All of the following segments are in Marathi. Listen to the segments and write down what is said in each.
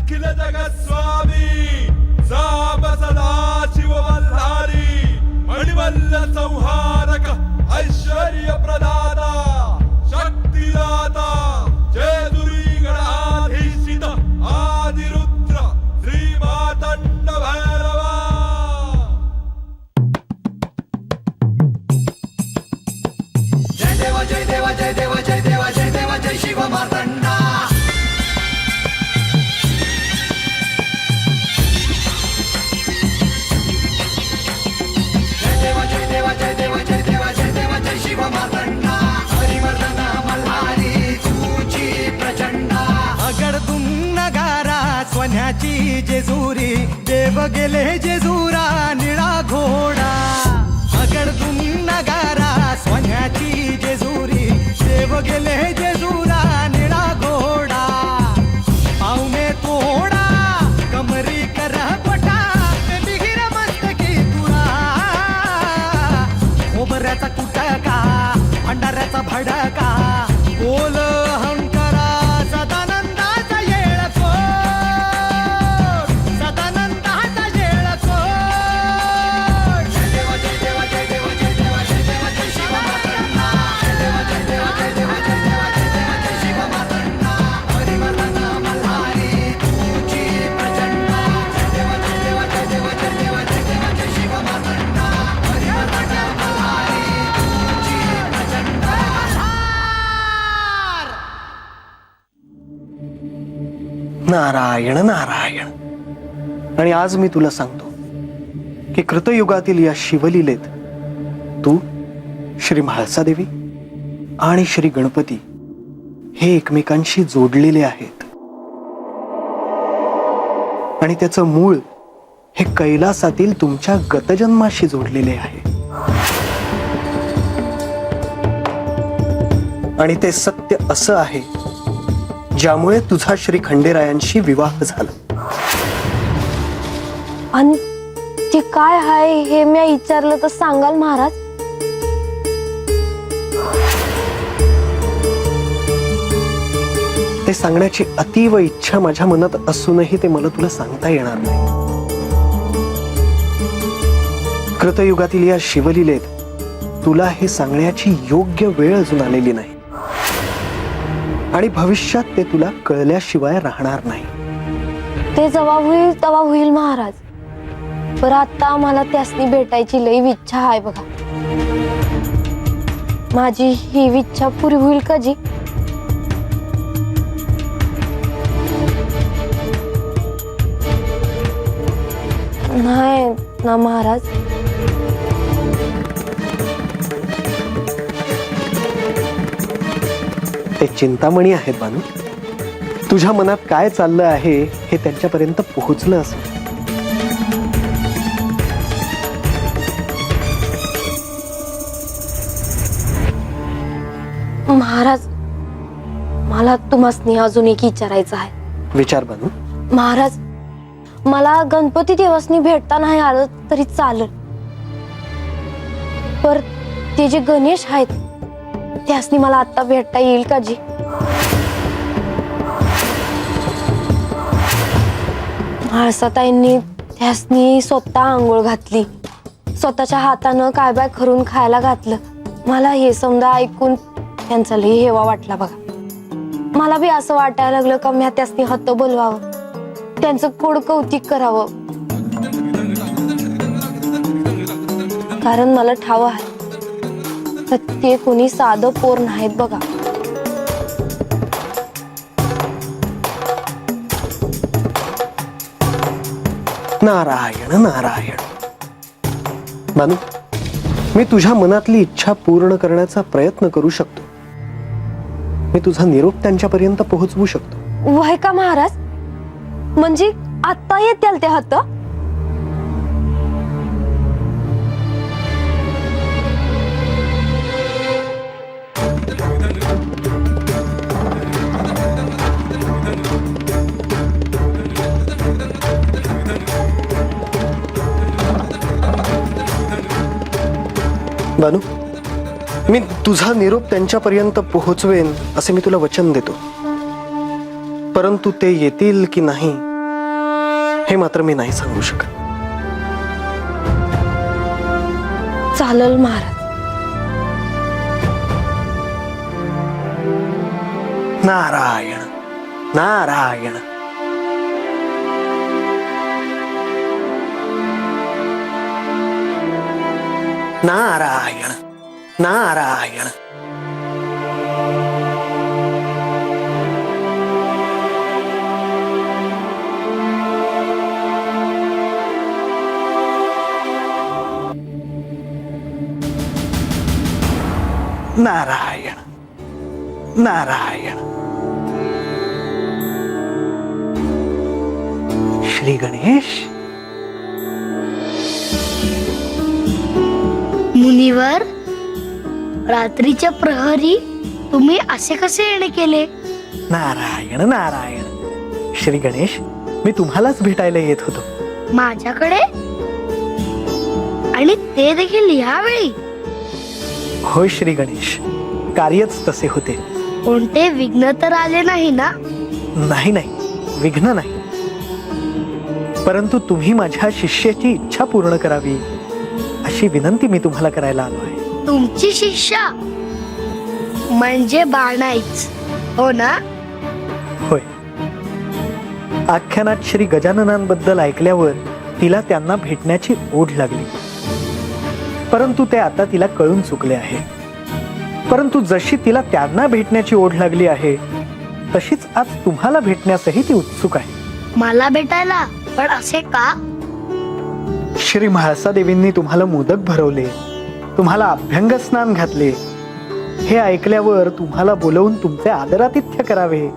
अखिल जगत स्वामी साप सदा शिव वल्हारी मणिवल्ल संहारक ऐश्वर्य प्रदाता शक्तिदाता जय दुरी गणाधीशित आदिरुद्र श्री मातंड भैरवा। जय देवा जय देवा जय देवा जय देवा जय देवा जय शिव मार्तंडा। जय देवा जय देवा जय देवा जय देवा जय देवा जय शिव मार्तंडा। हरिवर्धन मल्हारी तुझी प्रचंडा। अगडतून नगारा सोन्याची जेजुरी देव गेले जेजुरा निळा घोडा। अगडतून नगारा सोन्याची जेजुरी देव गेले जेजुरा निळा घोडा। पावने तोडा कमरी कर पटा बिगिर मस्तकी तुरा। खोबऱ्याचा कुटका भंडाऱ्याचा भडका बोल अहंकारा सदानंदाचा येळको सदानंदाचा येळको। जय देवा जय देवा जय देवा जय देवा जय देवा जय शिव मार्तंडा। जय देवा जय देवा जय देवा जय देवा जय देवा जय शिव मार्तंडा। हरिवर्धन मल्हारी तुझी प्रचंडा। जय देवा जय देवा जय देवा जय देवा जय देवा जय शिव मार्तंडा। हरिवर्धन मल्हारी तुझी प्रचंडा। नारायण नारायण। आणि आज मी तुला सांगतो की कृतयुगातील या शिवलीलेत तू श्री म्हाळसादेवी आणि श्री गणपती हे एकमेकांशी जोडलेले आहेत आणि त्याचं मूळ हे कैलासातील तुमच्या गतजन्माशी जोडलेले आहे। आणि ते सत्य असं आहे ज्यामुळे तुझा श्री खंडेरायांशी विवाह झाला। आणि ते काय आहे हे मी विचारलं तर सांगाल महाराज? ते सांगण्याची अतीव इच्छा माझ्या मनात असूनही ते मला तुला सांगता येणार नाही। कृतयुगातील या शिवलीलेत तुला हे सांगण्याची योग्य वेळ अजून आलेली नाही आणि भविष्यात ते तुला कळल्याशिवाय राहणार नाही। ते जेव्हा होईल तेव्हा होईल महाराज। पर आता मला त्यासनी भेटायची लई इच्छा आहे बघा। माझी ही इच्छा पुरी होईल का जी? नाही ना महाराज? ते चिंतामणी आहेत बानू। तुझ्या मनात काय चाललं आहे हे त्यांच्यापर्यंत पोहोचलं असं। महाराज मला तुम्हासनी अजून एक विचारायचं आहे। विचार बानू। महाराज मला गणपती देवासनी भेटता नाही आलं तरी चालेल, पर ते जे गणेश आहेत त्यासनी मला आता भेटता येईल का जी? म्हाळसाताईंनी त्यासनी स्वतः आंघोळ घातली, स्वतःच्या हातानं काय बाय करून खायला घातलं। मला हे समजा ऐकून त्यांचा लई हेवा वाटला बघा। मला बी असं वाटायला लागलं का मी त्यासनी हात बोलवावं, त्यांचं कोड कौतिक करावं। कारण मला ठाव आहे ते कोणी साधं पोर नाहीत बघा। नारायण नारायण। बानू मी तुझ्या मनातली इच्छा पूर्ण करण्याचा प्रयत्न करू शकतो। मी तुझा निरोप त्यांच्यापर्यंत पोहोचवू शकतो। वय का महाराज? म्हणजे आता येतील ते हात? बानू मी तुझा निरोप त्यांच्यापर्यंत पोहोचवेन असे मी तुला वचन देतो, परंतु ते येतील की नाही हे मात्र मी नाही सांगू शकत. चालल महाराज. नारायण नारायण. नारायण नारायण. नारायण नारायण. श्री गणेश. मुनिवर, रात्रीच्या प्रहरी तुम्ही असे कसे येणे केले? नारायण नारायण. श्री गणेश, मी तुम्हालाच भेटायला येत होतो. माझ्याकडे? आणि ते देखील यावेळी? होय श्री गणेश, कार्यच तसे होते. कोणते विघ्न तर आले नाही ना? नाही नाही, विघ्न नाही. परंतु तुम्ही माझ्या शिष्याची इच्छा पूर्ण करावी अशी विनंती मी तुम्हाला करायला आलो आहे. तुमची शिष्या म्हणजे बाणाईच, हो ना? होय. आख्यानात श्री गजाननांबद्दल ऐकल्यावर तिला त्यांना भेटण्याची ओढ लागली, परंतु ते आता तिला कळून चुकले आहे. परंतु जशी तिला त्यांना भेटण्याची ओढ लागली आहे तशीच आज तुम्हाला भेटण्यासही ती उत्सुक आहे. मला भेटायला? पण असे का? श्री म्हाळसा देवींनी तुम्हाला मोदक भरवले, तुम्हाला अभ्यंग स्नान घातले, हे ऐकल्यावर तुम्हाला बोलवून तुमचे आदरातिथ्य करावे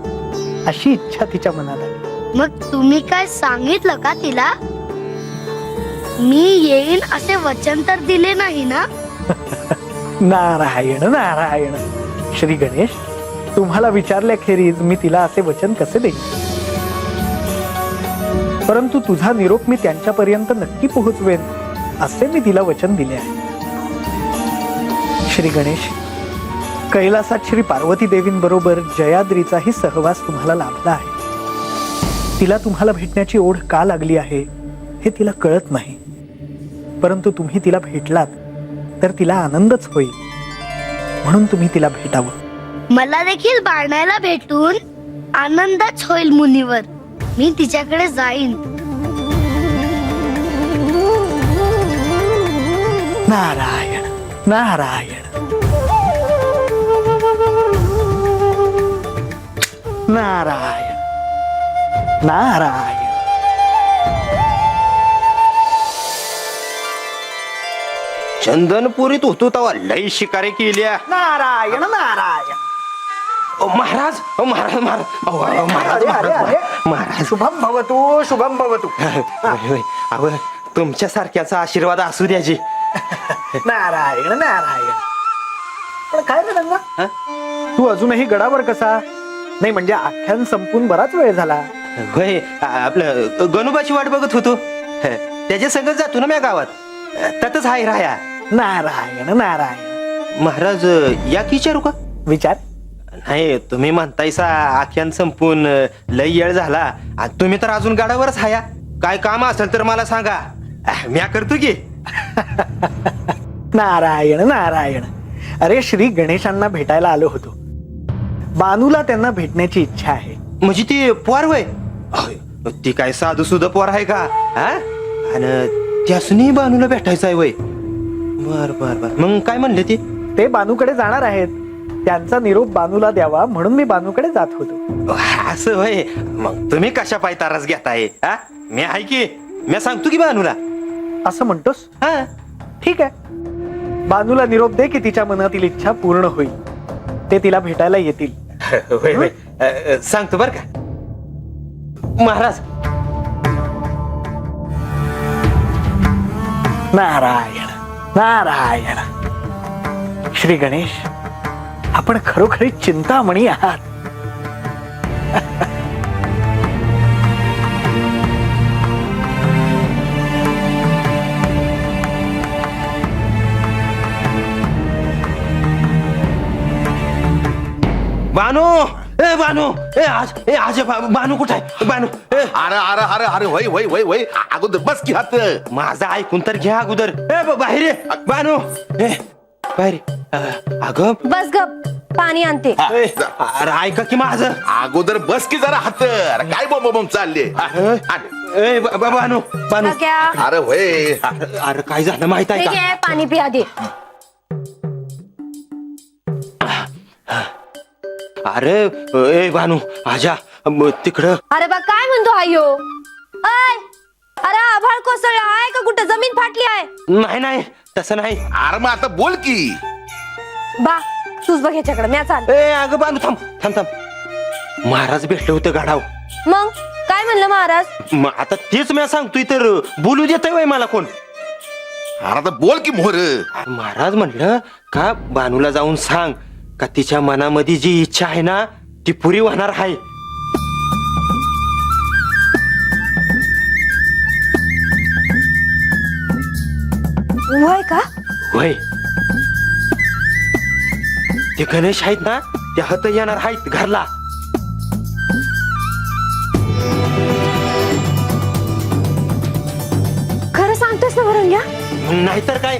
अशी इच्छा तिच्या मनात आली. मग तुम्ही काय सांगितलं का तिला? मी येईन असे वचन तर दिले नाही ना? नारायण नारायण. श्री गणेश, तुम्हाला विचारल्याखेरीज मी तिला असे वचन कसे देईन? परंतु तुझा निरोप मी त्यांच्यापर्यंत नक्की पोहोचवेन असे मी तिला वचन दिले आहे. श्री गणेश, कैलासात श्री पार्वती देवींबरोबर जयाद्रीचाही सहवास तुम्हाला लाभला आहे. तिला तुम्हाला भेटण्याची ओढ का लागली आहे हे तिला कळत नाही, परंतु तुम्ही तिला भेटलात तर तिला आनंदच होईल, म्हणून तुम्ही तिला भेटावं. मला देखील बाणायला भेटून आनंदच होईल मुनिवर. मी तिच्याकडे जाईन. नारायण नारायण. नारायण नारायण. चंदनपुरीत होतो तेव्हा लई शिकारी केल्या. नारायण नारायण. महाराज महाराज महाराज महाराज महाराज महाराज शुभम भवतु शुभम भवतु. अहो तुमच्या सारख्याचा आशीर्वाद असू द्याजी. नारायण नारायण. पण काय रे रंगा, तू अजूनही गडावर कसा? नाही म्हणजे आख्यान संपून बराच वेळ झाला. होय, आपलं गणोबाची वाट बघत होतो. त्याच्या संगत जातो ना म्या गावात, त्यातच हाय राया. नारायण नारायण. महाराज या की विचारू का? विचार. नाही, तुम्ही म्हणतायसा आख्यान संपून लई वेळ झाला आणि तुम्ही तर अजून गाडावरच हाया. काय काम असेल तर मला सांगा, म्या करतो की. नारायण नारायण. अरे श्री गणेशांना भेटायला आलो होतो. बानूला त्यांना भेटण्याची इच्छा आहे. म्हणजे ती पोर वय? ती काय साधू सुद्धा पोर आहे का? आणि त्यासनी बानूला भेटायचं आहे वय? बर बर बर. मग काय म्हणले ते बानूकडे जाणार आहेत. त्यांचा निरोप बानूला द्यावा म्हणून मी बानूकडे जात होतो. असं होय. मग तुम्ही कशा पाय तारास घेताय? मी आहे की, मी सांगतो की बानूला. असं म्हणतोस? हा ठीक आहे. बानूला निरोप दे की तिच्या मनातील इच्छा पूर्ण होईल. ते तिला भेटायला येतील. होय होय, सांगतो बर का महाराज. नारायण नारायण. श्री गणेश, आपण खरोखरी चिंतामणी आहात. बानू ए बानू आज बानू कुठे आहे बानू अरे अरे अरे अरे वय वय वय वय अगोदर बस की हात माझं ऐकून तर घ्या अगोदर बाहेर ये बानू बाहेर अगं बस गप पाणी आणते. अरे ऐका की माझं अगोदर बस की जरा हात अरे काय बम चालले बानू बानू क्या अरे वय अरे काय झालं माहित आहे ठीक का आहे पाणी पिया दे. अरे ए बानू आजा तिकडं अरे बा काय म्हणतो आयो अय अरे आभाळ कोसळला आहे का कुठं जमीन फाटली आहे. नाही तसं नाही अरे मग आता बोल की बा तूच बघ ह्याच्याकडे म्या चाल. ए अगं बानू थांब महाराज भेटले होते गाढाव. मग काय म्हणलं महाराज. मग आता तेच मी सांगतोय तर बोलू देतोय वय मला कोण. अरे आता बोल की मोहर महाराज म्हणलं का बानूला जाऊन सांग का तिच्या मनामध्ये जी इच्छा आहे ना ती पुरी होणार आहे. होय का होय ते गणेश आहेत ना ते हात येणार आहेत घरला. खरं सांगतोस ना भरून घ्या. नाहीतर काय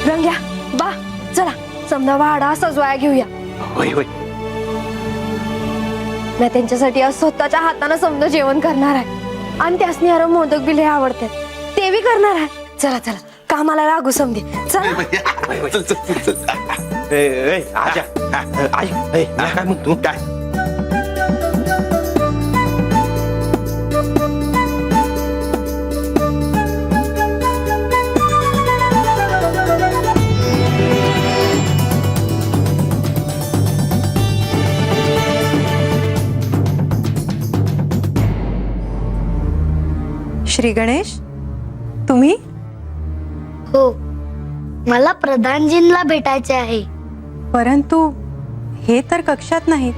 रंग्या बा चला समजा वाडा सजवाया घेऊया. होय मी त्यांच्यासाठी आज स्वतःच्या हाताने समजा जेवण करणार आहे आणि त्यासनी अरे मोदक बी लय आवडतात ते बी करणार आहे. चला कामाला लागू समजे चला. आजा काय मग तू काय श्री गणेश तुम्ही. हो मला प्रधानजींना भेटायचे आहे. परंतु हे तर कक्षात नाहीत.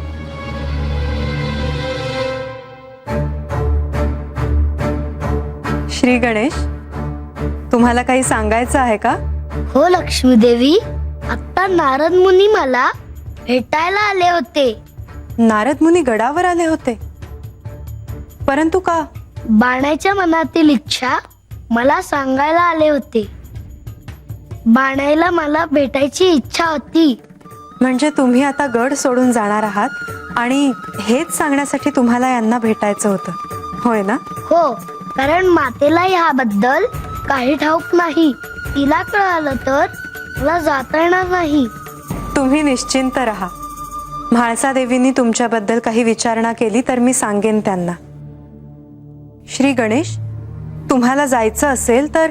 श्री गणेश तुम्हाला काही सांगायचं आहे का. हो लक्ष्मी देवी आता नारद मुनी मला भेटायला आले होते. नारद मुनी गडावर आले होते परंतु का. बाणाच्या मनातील इच्छा मला सांगायला आले होते. बाणायला मला भेटायची इच्छा होती. म्हणजे तुम्ही आता गड सोडून जाणार आहात आणि हेच सांगण्यासाठी तुम्हाला यांना भेटायचं होतं होय ना. हो कारण मातेला ह्याबद्दल काही ठाऊक नाही. तिला कळालं तर मला जाता येणार नाही. तुम्ही निश्चिंत राहा. म्हाळसा देवींनी तुमच्याबद्दल काही विचारणा केली तर मी सांगेन त्यांना. श्री गणेश तुम्हाला जायचं असेल तर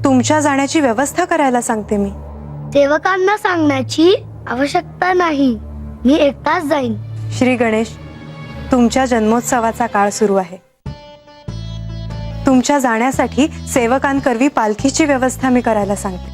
तुमच्या जाण्याची व्यवस्था करायला सांगते मी. सेवकांना सांगण्याची आवश्यकता नाही. मी एकटाच जाईन. श्री गणेश तुमच्या जन्मोत्सवाचा काळ सुरू आहे. तुमच्या जाण्यासाठी सेवकांकरवी पालखीची व्यवस्था मी करायला सांगते.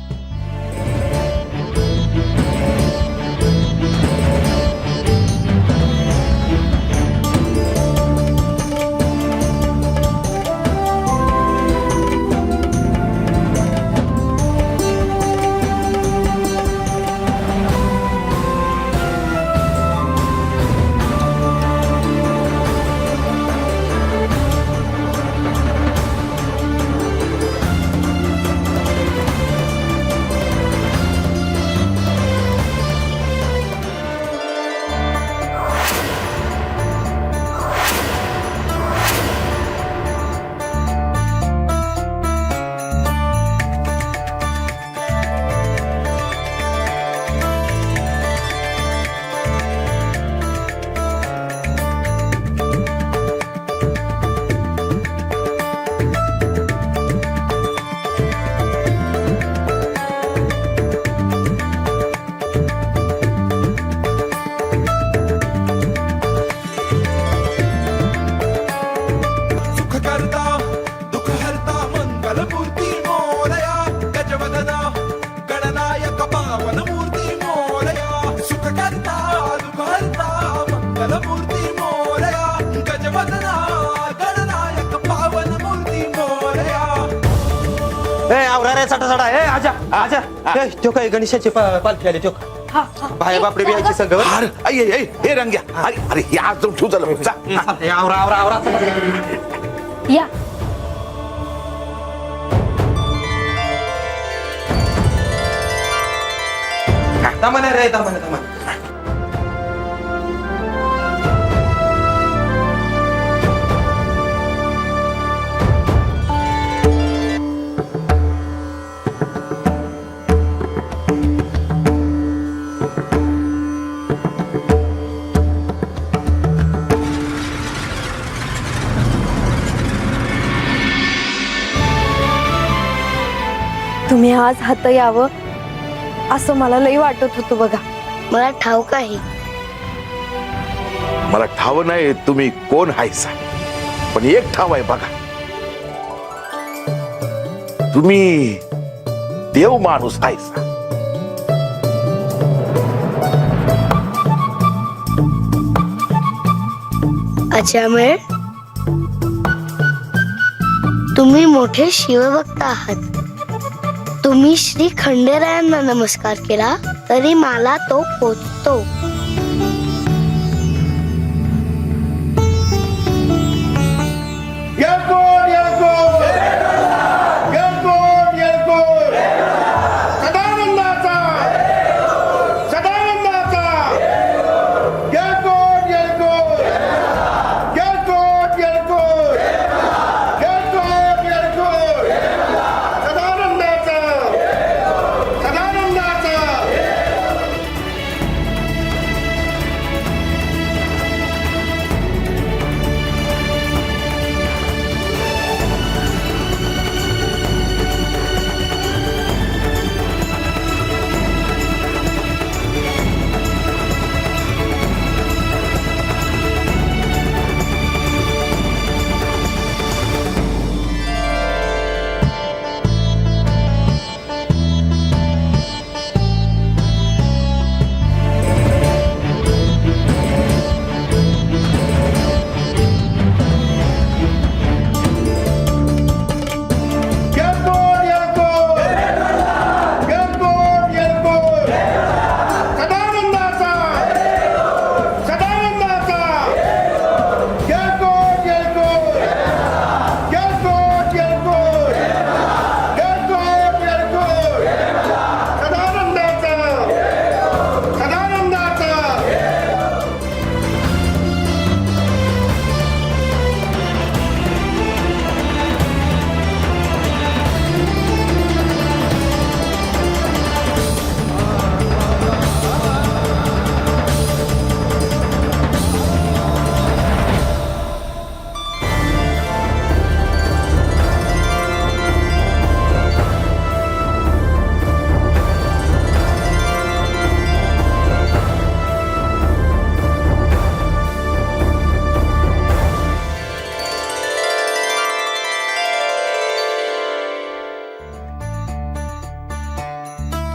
करता दुःख हरता मंगलमूर्ती मोरया गजवदना गणनायक पावन मूर्ती मोरया. ए आवरा रे चटा चटा ए आजा आजा ए तो काय गणेशाची पालखी आली तो बाहेर बापडे बियाची संघ अरे ऐ ऐ हे रंग्या अरे अरे या जाऊन ठेव झालं जा. आवरा आवरा आवरा या दमन रे दमन दमन. तुम्ही आज हात यावं असं मला लई वाटत होतं बघा. मला ठाऊक आहे. मला ठाव नाही तुम्ही कोण हायसा, पण एक ठाव आहे बघा, तुम्ही देव माणूस हायसा. अजामेळ, तुम्ही मोठे शिवभक्त आहात. तुम्ही श्री खंडेरायांना नमस्कार केला तरी मला तो पोचतो.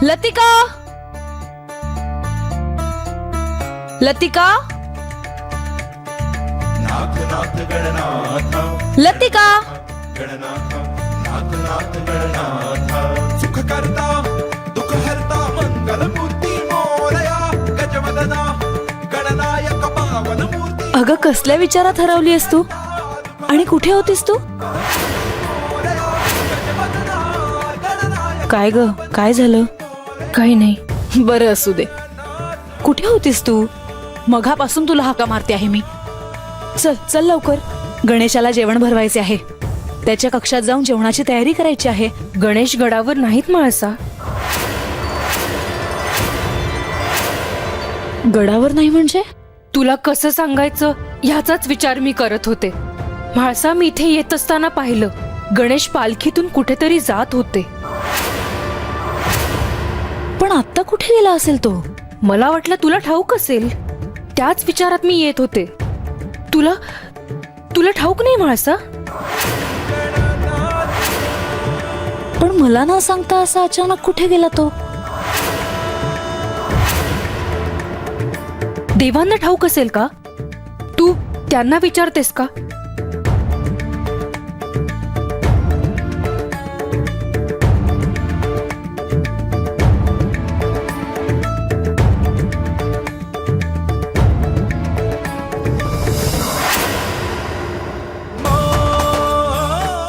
लतिका, लतिका, नाथ नाथ गणनाथ लतिका. गणनाथ नाथ नाथ गणनाथ सुख करता दुःख हरता मंगलमूर्ती मोरया गजवदना गणनायक पावन मूर्ती. अगं कसल्या विचारात हरवलीस तू आणि कुठे होतीस तू? काय ग, काय झालं? काही नाही. बरं असू दे. कुठे होतीस तू? मघापासून तुला हाका मारते आहे मी. चल चल लवकर, गणेशाला जेवण भरवायचे आहे. त्याच्या कक्षात जाऊन जेवणाची तयारी करायची आहे. गणेश गडावर नाहीत म्हाळसा. गडावर नाही म्हणजे? तुला कसं सांगायचं ह्याचाच विचार मी करत होते. म्हाळसा मी इथे येत असताना पाहिलं. गणेश पालखीतून कुठेतरी जात होते. पण आता कुठे गेला असेल तो? मला वाटलं तुला ठाऊक असेल. त्याच विचारात मी येत होते. तुला तुला ठाऊक नाही म्हाळसा? पण मला न सांगता असा अचानक कुठे गेला तो? देवांना ठाऊक असेल का? तू त्यांना विचारतेस का?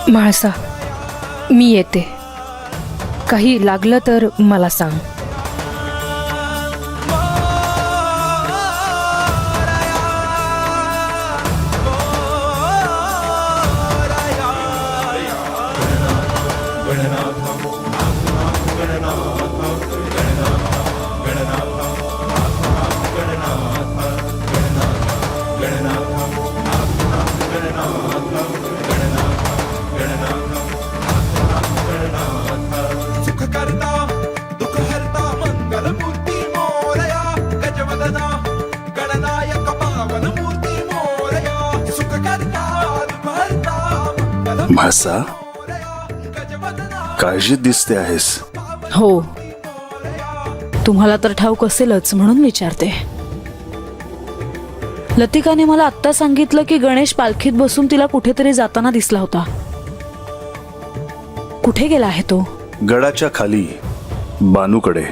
म्हाळसा, मी येते. काही लागलं तर मला सांग. सुख करता दुःख हरता मंगल मूर्ती मोरया गजवदना गणनायक पावन मूर्ती मोरया सुख करता दुःख हरता मंगल म्हाळसा, गजवदना काळजीत दिसते आहेस. हो, तुम्हाला तर ठाऊक असेलच म्हणून विचारते. लतिकाने मला आत्ता सांगितलं की गणेश पालखीत बसून तिला कुठेतरी जाताना दिसला होता. कुठे गेला आहे तो? गडाच्या खाली बानूकडे.